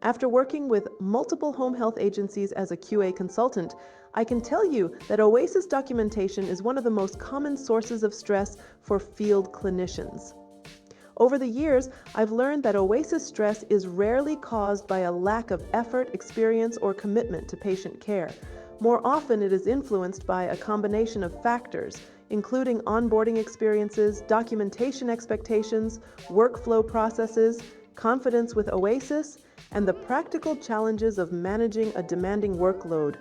After working with multiple home health agencies as a QA consultant, I can tell you that OASIS documentation is one of the most common sources of stress for field clinicians. Over the years, I've learned that OASIS stress is rarely caused by a lack of effort, experience, or commitment to patient care. More often, it is influenced by a combination of factors, including onboarding experiences, documentation expectations, workflow processes, confidence with OASIS, and the practical challenges of managing a demanding workload.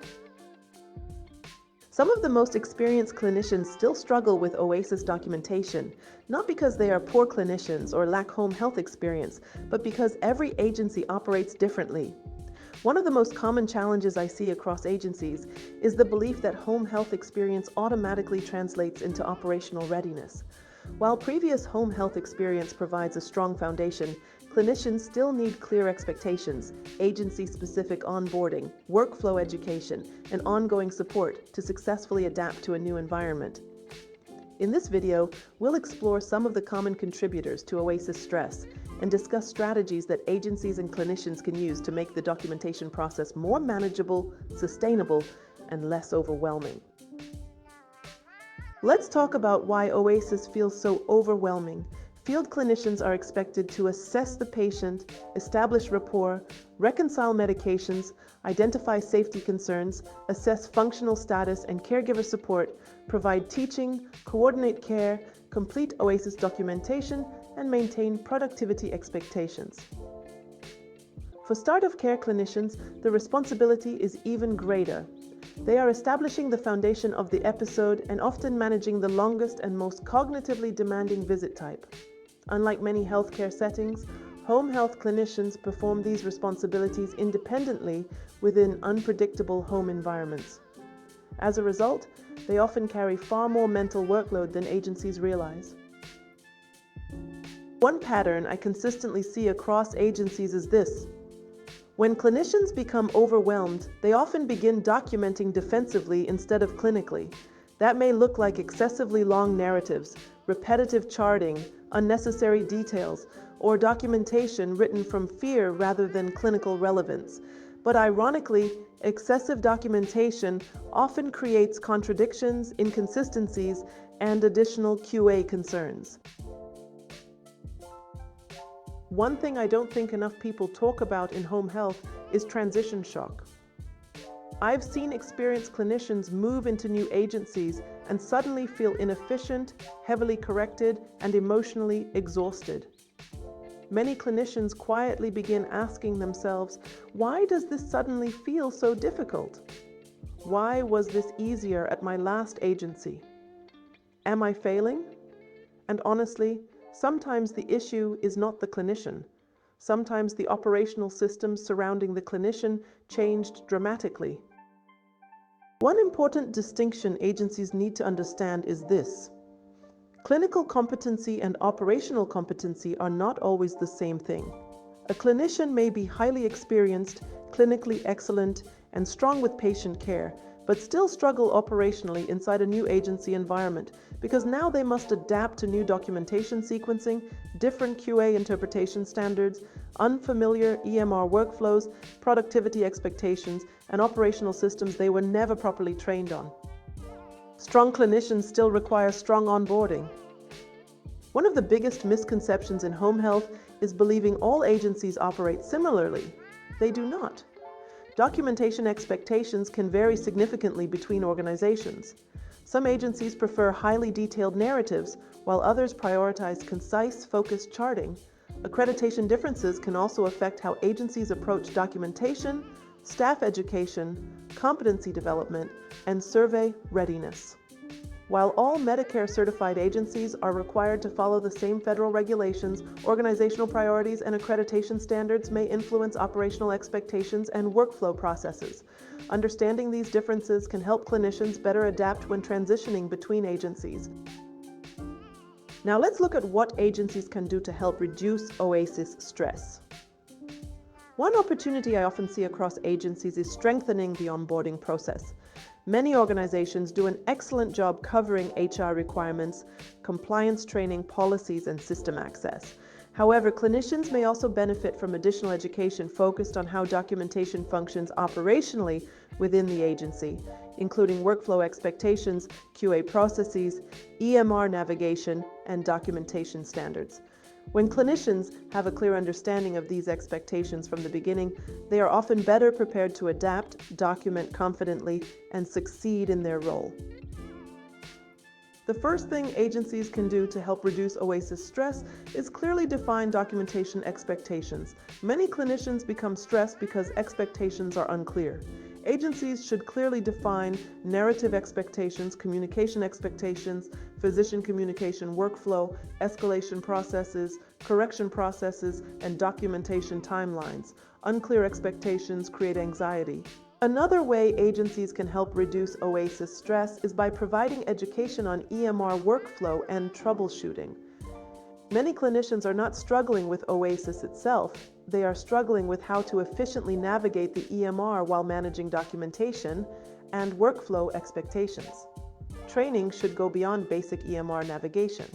Some of the most experienced clinicians still struggle with OASIS documentation, not because they are poor clinicians or lack home health experience, but because every agency operates differently. One of the most common challenges I see across agencies is the belief that home health experience automatically translates into operational readiness. While previous home health experience provides a strong foundation, clinicians still need clear expectations, agency-specific onboarding, workflow education, and ongoing support to successfully adapt to a new environment. In this video, we'll explore some of the common contributors to OASIS stress and discuss strategies that agencies and clinicians can use to make the documentation process more manageable, sustainable, and less overwhelming. Let's talk about why OASIS feels so overwhelming. Field clinicians are expected to assess the patient, establish rapport, reconcile medications, identify safety concerns, assess functional status and caregiver support, provide teaching, coordinate care, complete OASIS documentation, and maintain productivity expectations. For start-of-care clinicians, the responsibility is even greater. They are establishing the foundation of the episode and often managing the longest and most cognitively demanding visit type. Unlike many healthcare settings, home health clinicians perform these responsibilities independently within unpredictable home environments. As a result, they often carry far more mental workload than agencies realize. One pattern I consistently see across agencies is this. When clinicians become overwhelmed, they often begin documenting defensively instead of clinically. That may look like excessively long narratives, repetitive charting, unnecessary details, or documentation written from fear rather than clinical relevance. But ironically, excessive documentation often creates contradictions, inconsistencies, and additional QA concerns. One thing I don't think enough people talk about in home health is transition shock. I've seen experienced clinicians move into new agencies and suddenly feel inefficient, heavily corrected, and emotionally exhausted. Many clinicians quietly begin asking themselves, why does this suddenly feel so difficult? Why was this easier at my last agency? Am I failing? And honestly, sometimes the issue is not the clinician. Sometimes the operational systems surrounding the clinician changed dramatically. One important distinction agencies need to understand is this. Clinical competency and operational competency are not always the same thing. A clinician may be highly experienced, clinically excellent, and strong with patient care, but still struggle operationally inside a new agency environment because now they must adapt to new documentation sequencing, different QA interpretation standards, unfamiliar EMR workflows, productivity expectations, and operational systems they were never properly trained on. Strong clinicians still require strong onboarding. One of the biggest misconceptions in home health is believing all agencies operate similarly. They do not. Documentation expectations can vary significantly between organizations. Some agencies prefer highly detailed narratives, while others prioritize concise, focused charting. Accreditation differences can also affect how agencies approach documentation, staff education, competency development, and survey readiness. While all Medicare-certified agencies are required to follow the same federal regulations, organizational priorities and accreditation standards may influence operational expectations and workflow processes. Understanding these differences can help clinicians better adapt when transitioning between agencies. Now let's look at what agencies can do to help reduce OASIS stress. One opportunity I often see across agencies is strengthening the onboarding process. Many organizations do an excellent job covering HR requirements, compliance training, policies, and system access. However, clinicians may also benefit from additional education focused on how documentation functions operationally within the agency, including workflow expectations, QA processes, EMR navigation, and documentation standards. When clinicians have a clear understanding of these expectations from the beginning, they are often better prepared to adapt, document confidently, and succeed in their role. The first thing agencies can do to help reduce OASIS stress is clearly define documentation expectations. Many clinicians become stressed because expectations are unclear. Agencies should clearly define narrative expectations, communication expectations, physician communication workflow, escalation processes, correction processes, and documentation timelines. Unclear expectations create anxiety. Another way agencies can help reduce OASIS stress is by providing education on EMR workflow and troubleshooting. Many clinicians are not struggling with OASIS itself. They are struggling with how to efficiently navigate the EMR while managing documentation and workflow expectations. Training should go beyond basic EMR navigation.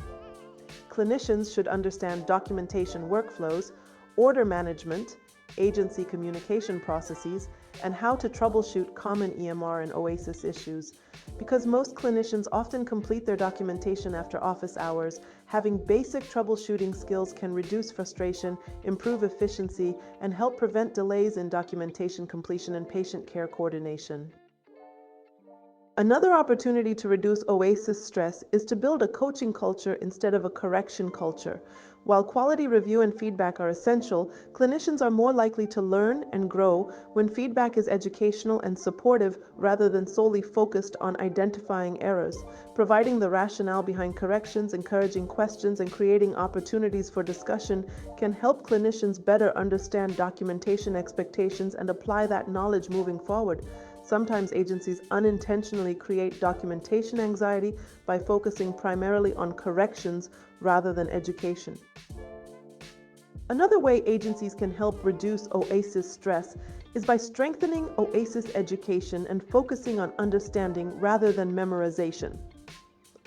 Clinicians should understand documentation workflows, order management, agency communication processes, and how to troubleshoot common EMR and OASIS issues. Because most clinicians often complete their documentation after office hours, having basic troubleshooting skills can reduce frustration, improve efficiency, and help prevent delays in documentation completion and patient care coordination. Another opportunity to reduce OASIS stress is to build a coaching culture instead of a correction culture. While quality review and feedback are essential, clinicians are more likely to learn and grow when feedback is educational and supportive rather than solely focused on identifying errors. Providing the rationale behind corrections, encouraging questions, and creating opportunities for discussion can help clinicians better understand documentation expectations and apply that knowledge moving forward. Sometimes agencies unintentionally create documentation anxiety by focusing primarily on corrections rather than education. Another way agencies can help reduce OASIS stress is by strengthening OASIS education and focusing on understanding rather than memorization.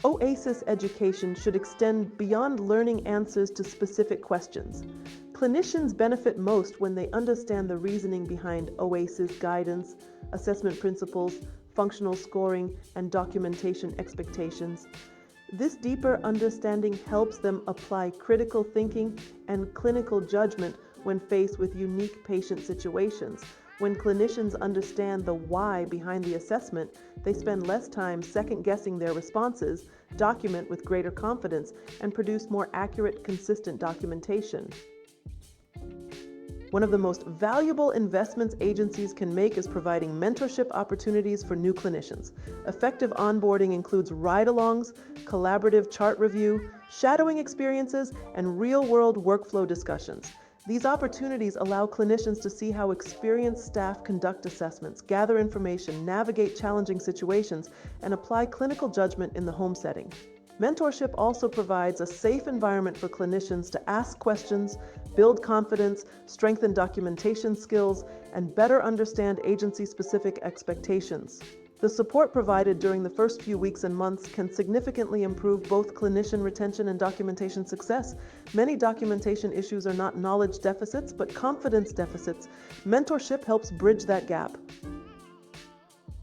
OASIS education should extend beyond learning answers to specific questions. Clinicians benefit most when they understand the reasoning behind OASIS guidance, assessment principles, functional scoring, and documentation expectations. This deeper understanding helps them apply critical thinking and clinical judgment when faced with unique patient situations. When clinicians understand the why behind the assessment, they spend less time second-guessing their responses, document with greater confidence, and produce more accurate, consistent documentation. One of the most valuable investments agencies can make is providing mentorship opportunities for new clinicians. Effective onboarding includes ride-alongs, collaborative chart review, shadowing experiences, and real-world workflow discussions. These opportunities allow clinicians to see how experienced staff conduct assessments, gather information, navigate challenging situations, and apply clinical judgment in the home setting. Mentorship also provides a safe environment for clinicians to ask questions, build confidence, strengthen documentation skills, and better understand agency-specific expectations. The support provided during the first few weeks and months can significantly improve both clinician retention and documentation success. Many documentation issues are not knowledge deficits, but confidence deficits. Mentorship helps bridge that gap.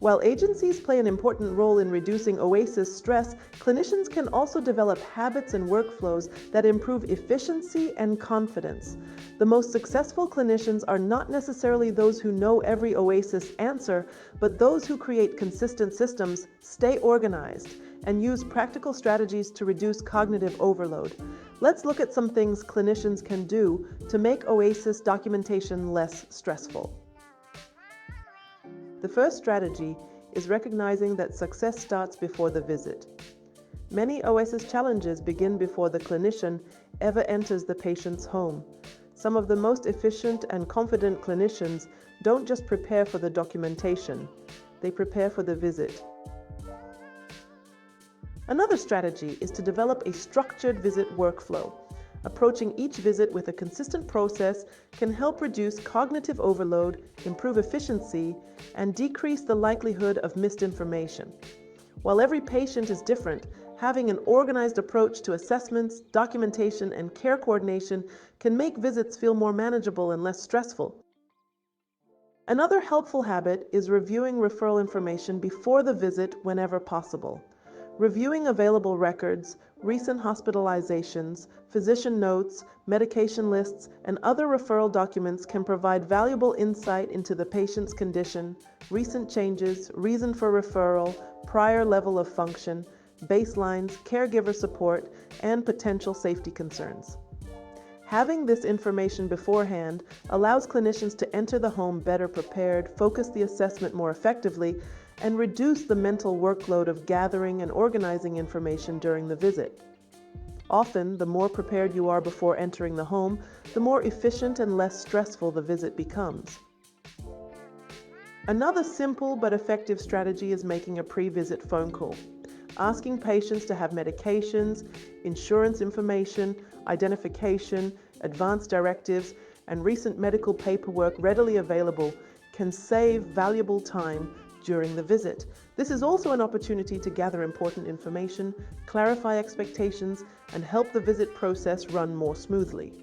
While agencies play an important role in reducing OASIS stress, clinicians can also develop habits and workflows that improve efficiency and confidence. The most successful clinicians are not necessarily those who know every OASIS answer, but those who create consistent systems, stay organized, and use practical strategies to reduce cognitive overload. Let's look at some things clinicians can do to make OASIS documentation less stressful. The first strategy is recognizing that success starts before the visit. Many OASIS challenges begin before the clinician ever enters the patient's home. Some of the most efficient and confident clinicians don't just prepare for the documentation, they prepare for the visit. Another strategy is to develop a structured visit workflow. Approaching each visit with a consistent process can help reduce cognitive overload, improve efficiency, and decrease the likelihood of missed information. While every patient is different, Having an organized approach to assessments, documentation, and care coordination can make visits feel more manageable and less stressful. Another helpful habit is reviewing referral information before the visit whenever possible. Reviewing available records, recent hospitalizations, physician notes, medication lists, and other referral documents can provide valuable insight into the patient's condition, recent changes, reason for referral, prior level of function, baselines, caregiver support, and potential safety concerns. Having this information beforehand allows clinicians to enter the home better prepared, focus the assessment more effectively, and reduce the mental workload of gathering and organizing information during the visit. Often, the more prepared you are before entering the home, the more efficient and less stressful the visit becomes. Another simple but effective strategy is making a pre-visit phone call. Asking patients to have medications, insurance information, identification, advance directives, and recent medical paperwork readily available can save valuable time during the visit. This is also an opportunity to gather important information, clarify expectations, and help the visit process run more smoothly.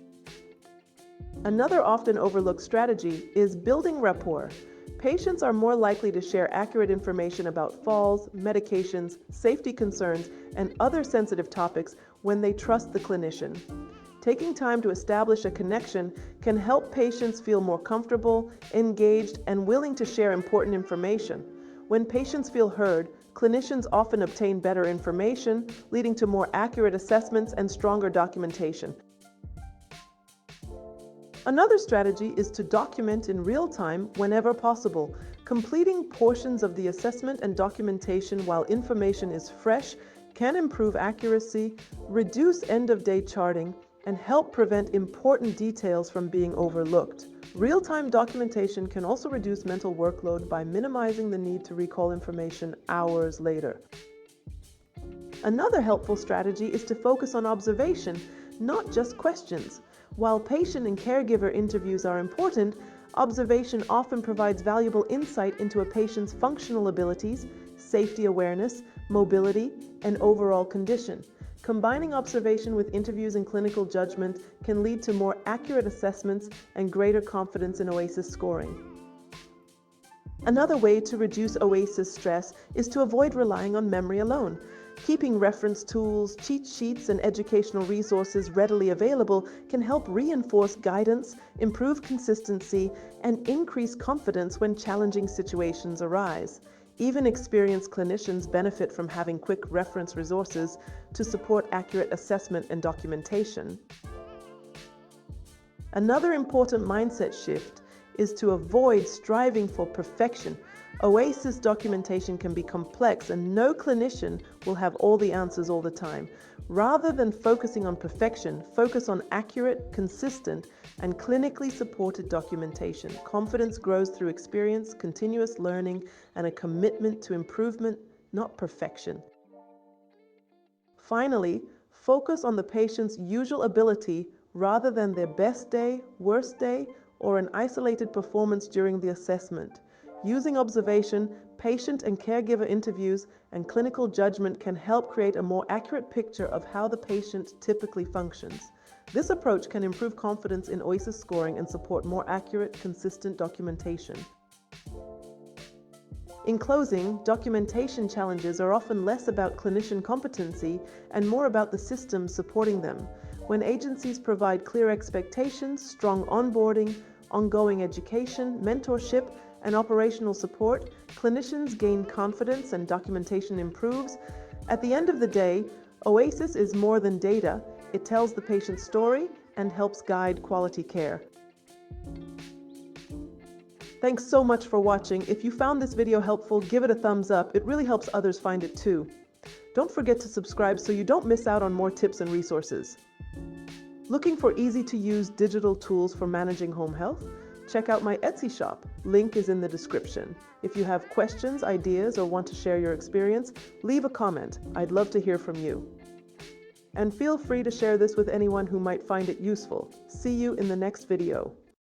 Another often overlooked strategy is building rapport. Patients are more likely to share accurate information about falls, medications, safety concerns, and other sensitive topics when they trust the clinician. Taking time to establish a connection can help patients feel more comfortable, engaged, and willing to share important information. When patients feel heard, clinicians often obtain better information, leading to more accurate assessments and stronger documentation. Another strategy is to document in real time whenever possible. Completing portions of the assessment and documentation while information is fresh can improve accuracy, reduce end-of-day charting, and help prevent important details from being overlooked. Real-time documentation can also reduce mental workload by minimizing the need to recall information hours later. Another helpful strategy is to focus on observation, not just questions. While patient and caregiver interviews are important, observation often provides valuable insight into a patient's functional abilities, safety awareness, mobility, and overall condition. Combining observation with interviews and clinical judgment can lead to more accurate assessments and greater confidence in OASIS scoring. Another way to reduce OASIS stress is to avoid relying on memory alone. Keeping reference tools, cheat sheets, and educational resources readily available can help reinforce guidance, improve consistency, and increase confidence when challenging situations arise. Even experienced clinicians benefit from having quick reference resources to support accurate assessment and documentation. Another important mindset shift is to avoid striving for perfection. OASIS documentation can be complex and no clinician will have all the answers all the time. Rather than focusing on perfection, focus on accurate, consistent, and clinically supported documentation. Confidence grows through experience, continuous learning, and a commitment to improvement, not perfection. Finally, focus on the patient's usual ability rather than their best day, worst day, or an isolated performance during the assessment. Using observation, patient and caregiver interviews, and clinical judgment can help create a more accurate picture of how the patient typically functions. This approach can improve confidence in OASIS scoring and support more accurate, consistent documentation. In closing, documentation challenges are often less about clinician competency and more about the systems supporting them. When agencies provide clear expectations, strong onboarding, ongoing education, mentorship, and operational support, clinicians gain confidence and documentation improves. At the end of the day, OASIS is more than data. It tells the patient's story and helps guide quality care. Thanks so much for watching. If you found this video helpful, give it a thumbs up. It really helps others find it too. Don't forget to subscribe so you don't miss out on more tips and resources. Looking for easy-to-use digital tools for managing home health? Check out my Etsy shop. Link is in the description. If you have questions, ideas, or want to share your experience, leave a comment. I'd love to hear from you. And feel free to share this with anyone who might find it useful. See you in the next video.